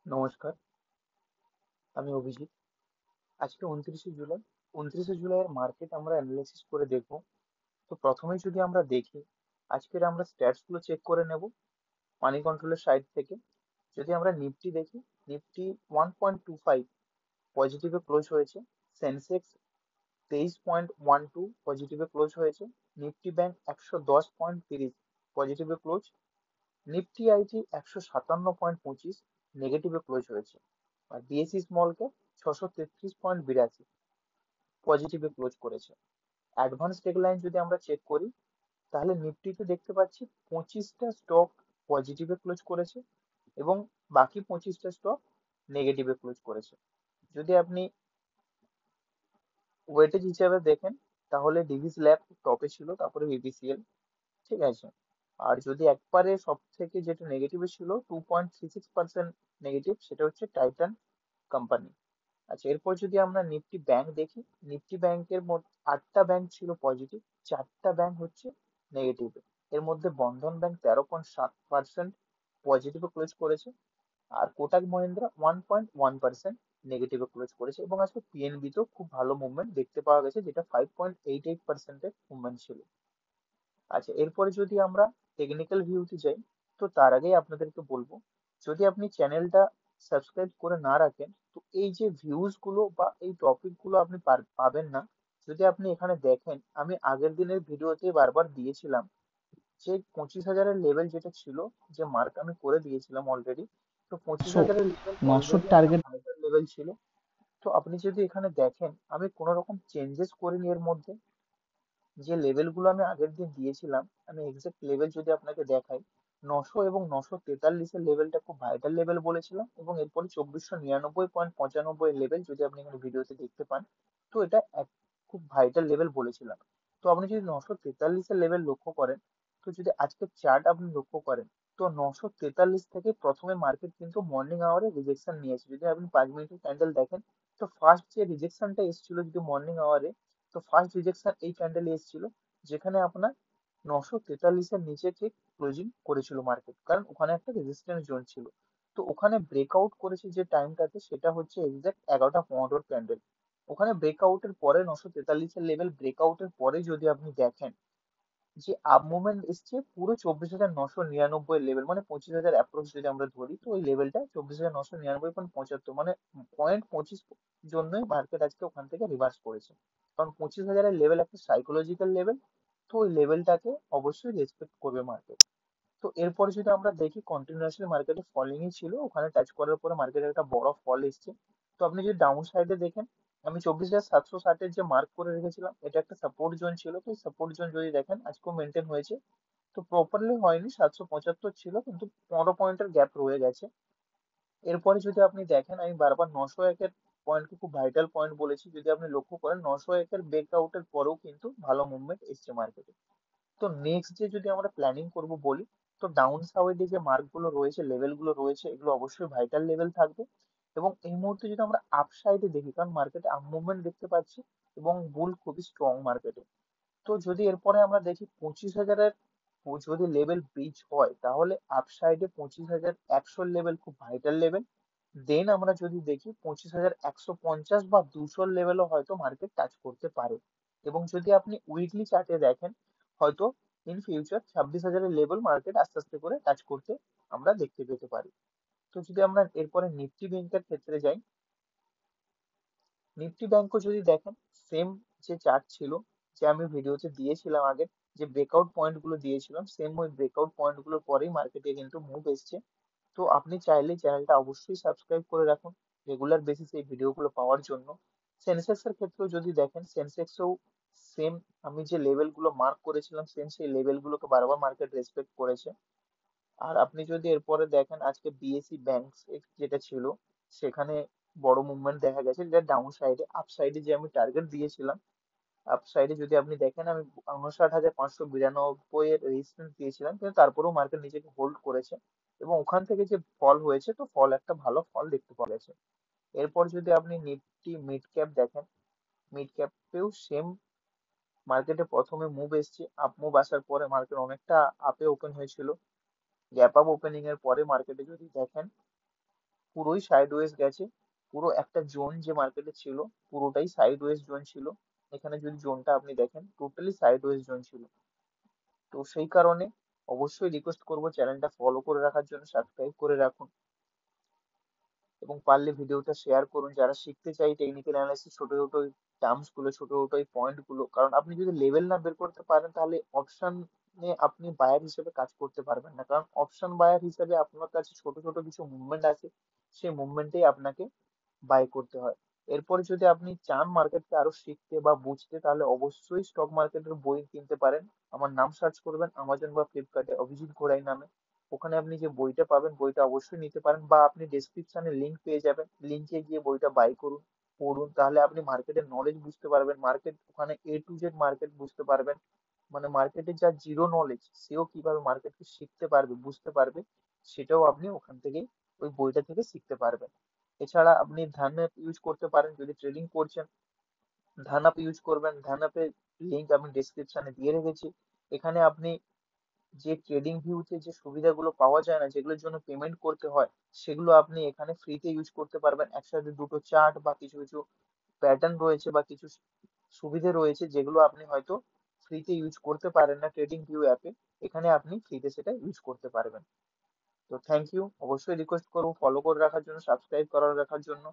নমস্কার, আমি অভিজিৎ। আজকে 29শে জুলাই। 29শে জুলাইয়ের মার্কেট আমরা অ্যানালাইসিস করে দেখব। তো প্রথমেই যদি আমরা দেখি, আজকের আমরা স্ট্যাটস গুলো চেক করে নেব মানি কন্ট্রোলের সাইড থেকে। যদি আমরা নিফটি দেখি, নিফটি 1.25 পজিটিভে ক্লোজ হয়েছে। সেন্সেক্স 23.12 পজিটিভে ক্লোজ হয়েছে। নিফটি ব্যাংক 110.30 পজিটিভে ক্লোজ। নিফটি আইটি 157.25 নেগেটিভে ক্লোজ হয়েছে। আর বিএসসি স্মল ক্যাপ 633.82 পজিটিভে ক্লোজ করেছে। অ্যাডভান্স লাইন যদি আমরা চেক করি, তাহলে নিফটিতে দেখতে পাচ্ছি 25টা স্টক পজিটিভে ক্লোজ করেছে এবং বাকি 25টা স্টক নেগেটিভে ক্লোজ করেছে। যদি আপনি ওয়েটেজ হিসাবে দেখেন, তাহলে ডিভিস ল্যাব টপে ছিল, তারপরে বিপিসিএল, ঠিক আছে। আর যদি একবারে সব থেকে যেটা নেগেটিভে ছিল, 2.36% নেগেটিভ, সেটা হচ্ছে টাইটান কোম্পানি। আচ্ছা, এরপর যদি আমরা নিফটি ব্যাংক দেখি, নিফটি ব্যাংকের মধ্যে 8টা ব্যাংক ছিল পজিটিভ, 4টা ব্যাংক হচ্ছে নেগেটিভ। এর মধ্যে বন্ধন ব্যাংক 13.7% পজিটিভে ক্লোজ করেছে। আর কোটাক মহিন্দ্রা 1.1% নেগেটিভে ক্লোজ করেছে। এবং আজকে পিএনবি তেও খুব ভালো মুভমেন্ট দেখতে পাওয়া গেছে, যেটা 5.88%-এর মুভমেন্ট ছিল। আচ্ছা, এরপরে যদি আমরা টেকনিক্যাল ভিউতে যাই, তো তার আগেই আপনাদেরকে বলবো, যদি আপনি চ্যানেলটা সাবস্ক্রাইব করে না রাখেন, তো এই যে ভিউজ গুলো বা এই টপিক গুলো আপনি পাবেন না। যদি আপনি এখানে দেখেন, আমি আগের দিনের ভিডিওতে বারবার দিয়েছিলাম যে 25,000-এর লেভেল যেটা ছিল, যে মার্ক আমি করে দিয়েছিলাম অলরেডি। তো পঁচিশ নশো হাজারের লেভেল নশোর অলরেডি একটা টার্গেট। ভাইটাল লেভেল ছিল। তো আপনি যদি এখানে দেখেন, আমি কোনো রকম চেঞ্জেস করিনি এর মধ্যে। যে লেভেল গুলো আমি আগের দিন দিয়েছিলাম, আমি এক্সাক্ট লেভেল যদি আপনাকে দেখাই, 900 এবং 943-এর লেভেলটা খুব ভাইটাল লেভেল বলেছিলাম, এবং এরপরে 2499.95 লেভেল যদি আপনি এখানে ভিডিওতে দেখতে পান, তো এটা এক খুব ভাইটাল লেভেল বলেছিলাম। তো আপনি যদি 943-এর লেভেল লক্ষ্য করেন, তো যদি আজকের চার্ট আপনি লক্ষ্য করেন, তো 943 থেকে প্রথমে মার্কেট কিন্তু মর্নিং আওয়ারে রিজেকশন নিয়েছে। যদি আপনি 5 মিনিটের ক্যান্ডেল দেখেন, তো ফার্স্ট যে রিজেকশনটা এসেছিল যদি মর্নিং আওয়ারে, তো ফার্স্ট রিজেকশন এই ক্যান্ডেলে এসেছিল, যেখানে আপনার 943-এর নিচে ঠিক ক্লোজিং করেছিল মার্কেট, কারণ ওখানে একটা রেজিস্ট্যান্স জোন ছিল। তো ওখানে ব্রেকআউট করেছে যে টাইমটাতে, সেটা হচ্ছে এক্সাক্ট 11টা 15 ক্যান্ডেল। ওখানে ব্রেকআউটের পরে 943-এর লেভেল ব্রেকআউটের পরে যদি আপনি দেখেন, যে আপ মুভমেন্ট এসছে পুরো 24,999 লেভেল, মানে 25,000 অ্যাপ্রোচ যদি আমরা ধরি, তো ওই লেভেলটা 24,999.75, মানে 0.25 জন্যই মার্কেট আজকে ওখান থেকে রিভার্স করেছে। কারণ 25,000-এর লেভেল একটা সাইকোলজিক্যাল লেভেল, তো ওই লেভেলটাকে অবশ্যই রেসপেক্ট করবে মার্কেট। তো এরপরে যদি আমরা দেখি, কন্টিনিউয়াসলি মার্কেটে ফলিংই ছিল, ওখানে টাচ করার পরে মার্কেটে একটা বড় ফল এসছে। তো আপনি যদি ডাউন সাইডে দেখেন, আমি 24,760-এর যে মার্ক করে রেখেছিলাম, এটা একটা সাপোর্ট জোন ছিল। তো এই সাপোর্ট জোন যদি দেখেন, আজকেও মেনটেন হয়েছে। তো প্রপারলি হয়নি, 775 ছিল, কিন্তু 15 পয়েন্টের গ্যাপ রয়ে গেছে। এরপরে যদি আপনি দেখেন, আমি বারবার 901-এর পয়েন্টকে খুব ভাইটাল পয়েন্ট বলেছি। যদি আপনি লক্ষ্য করেন, 901-এর ব্রেকআউটের পরেও কিন্তু ভালো মুভমেন্ট এসছে মার্কেটে। তো নেক্সট যে যদি আমরা প্ল্যানিং করব বলি, তো ডাউন সাইডে যে মার্ক গুলো রয়েছে, লেভেল গুলো রয়েছে, এগুলো অবশ্যই ভাইটাল লেভেল থাকবে। এবং এই মুহূর্তে যদি আমরা আপ সাইডে দেখি, কারণ মার্কেটে আপ মুভমেন্ট দেখতে পাচ্ছি এবং বুল খুবই স্ট্রং মার্কেটে। তো যদি এরপরে আমরা দেখি 25,000-এর যদি লেভেল ব্রিজ হয়, তাহলে আপ সাইডে 25,100 লেভেল খুব ভাইটাল লেভেল। দেন আমরা যদি দেখি 25,150 বা 200 লেভেলও হয়তো মার্কেট টাচ করতে পারে। এবং যদি আপনি উইকলি চার্টে দেখেন, হয়তো ইন ফিউচার 26,000-এর লেভেল মার্কেট আস্তে আস্তে করে টাচ করতে আমরা দেখতে পেতে পারি। তো যদি আমরা এরপরে নিফটি ব্যাংকের ক্ষেত্রে যাই, নিফটি ব্যাংকও যদি দেখেন, সেম যে চার্ট ছিল, যে আমি ভিডিওতে দিয়েছিলাম আগে, যে ব্রেকআউট পয়েন্ট গুলো দিয়েছিলাম, সেম ওই ব্রেকআউট পয়েন্ট গুলোর পরেই মার্কেটে কিন্তু মুভ এসছে। তো আপনি চাইলে চ্যানেলটা অবশ্যই সাবস্ক্রাইব করে রাখুন রেগুলার বেসিসে এই ভিডিওগুলো পাওয়ার জন্য। সেন্সেক্স এর ক্ষেত্রেও যদি দেখেন, সেন্সেক্সও সেম, আমি যে লেভেল গুলো মার্ক করেছিলাম, সেম সেই লেভেল গুলোকে বারবার মার্কেট রেসপেক্ট করেছে। আর আপনি যদি এরপরে দেখেন, আজকে বিএসসি ব্যাংক যেটা ছিল, সেখানে বড় মুভমেন্ট দেখা গেছে, যেটা ডাউন সাইডে। আপ সাইডে যে আমি টার্গেট দিয়েছিলাম, আপ সাইডে যদি আপনি দেখেন, আমি 59,592 এর রেজিস্ট্যান্স দিয়েছিলাম, কিন্তু তারপরেও মার্কেট নিজেকে হোল্ড করেছে। এবং ওখান থেকে যে ফল হয়েছে, তো ফল একটা ভালো ফল দেখতে পাওয়া গেছে। এরপর যদি আপনি নিফটি মিড ক্যাপ দেখেন, মিড ক্যাপেও সেম, মার্কেটে প্রথমে মুভ এসছে, আপ মুভ আসার পরে মার্কেট অনেকটা আপে ওপেন হয়েছিল। গ্যাপ আপ ওপেনিং এর পরে মার্কেটে যদি দেখেন, পুরোই সাইডওয়েজ গেছে। পুরো একটা জোন যে মার্কেটে ছিল পুরোটাই সাইডওয়েজ জোন ছিল। এখানে যদি জোনটা আপনি দেখেন টোটালি সাইডওয়েজ জোন ছিল। তো সেই কারণে অবশ্যই রিকোয়েস্ট করবো চ্যানেলটা ফলো করে রাখার জন্য, সাবস্ক্রাইব করে রাখুন এবং পারলে ভিডিওটা শেয়ার করুন যারা শিখতে চাই টেকনিক্যাল অ্যানালাইসিস, ছোট ছোট টার্মস গুলো, ছোট ছোট এই পয়েন্ট গুলো। কারণ আপনি যদি লেভেল না বের করতে পারেন তাহলে অপশনে আপনি বায়ার হিসেবে কাজ করতে পারবেন না। কারণ অপশন বায়ার হিসেবে আপনার কাছে ছোট ছোট কিছু মুভমেন্ট আছে, সেই মুভমেন্টেই আপনাকে বাই করতে হয়। এরপরে যদি আপনি চান মার্কেটকে আরো শিখতে বা বুঝতে, তাহলে অবশ্যই স্টক মার্কেটের বই কিনতে পারেন। আমার নাম সার্চ করবেন আমাজন বা ফ্লিপকার্টে অভিজিৎ ঘোড়াই নামে। ওখানে আপনি যে বইটা পাবেন বইটা অবশ্যই নিতে পারেন, বা আপনি ডেসক্রিপশনে লিংক পেয়ে যাবেন, লিংকে গিয়ে বইটা বাই করুন, পড়ুন। তাহলে আপনি মার্কেটের নলেজ বুঝতে পারবেন, মার্কেট ওখানে A to Z মার্কেট বুঝতে পারবেন। মানে মার্কেটে যা জিরো নলেজ সেও কিভাবে মার্কেটকে শিখতে পারবে, বুঝতে পারবে, সেটাও আপনি ওখান থেকেই ওই বইটা থেকে শিখতে পারবেন। এছাড়া আপনি ধান অ্যাপ ইউজ করতে পারেন যদি ট্রেডিং করছেন, ধান অ্যাপ ইউজ করবেন। ধান অ্যাপের লিঙ্ক আমি ডেসক্রিপশনে দিয়ে রেখেছি। এখানে আপনি যে ট্রেডিং ভিউতে যে সুবিধাগুলো পাওয়া যায় না, যেগুলোর জন্য পেমেন্ট করতে হয়, সেগুলো আপনি এখানে ফ্রিতে ইউজ করতে পারবেন। একসাথে দুটো চার্ট বা কিছু কিছু প্যাটার্ন রয়েছে বা কিছু সুবিধে রয়েছে যেগুলো আপনি হয়তো ফ্রিতে ইউজ করতে পারেন না ট্রেডিং ভিউ অ্যাপে, এখানে আপনি ফ্রিতে সেটা ইউজ করতে পারবেন। তো থ্যাংক ইউ, অবশ্যই রিকোয়েস্ট করবো ফলো করে রাখার জন্য, সাবস্ক্রাইব করে রাখার জন্য।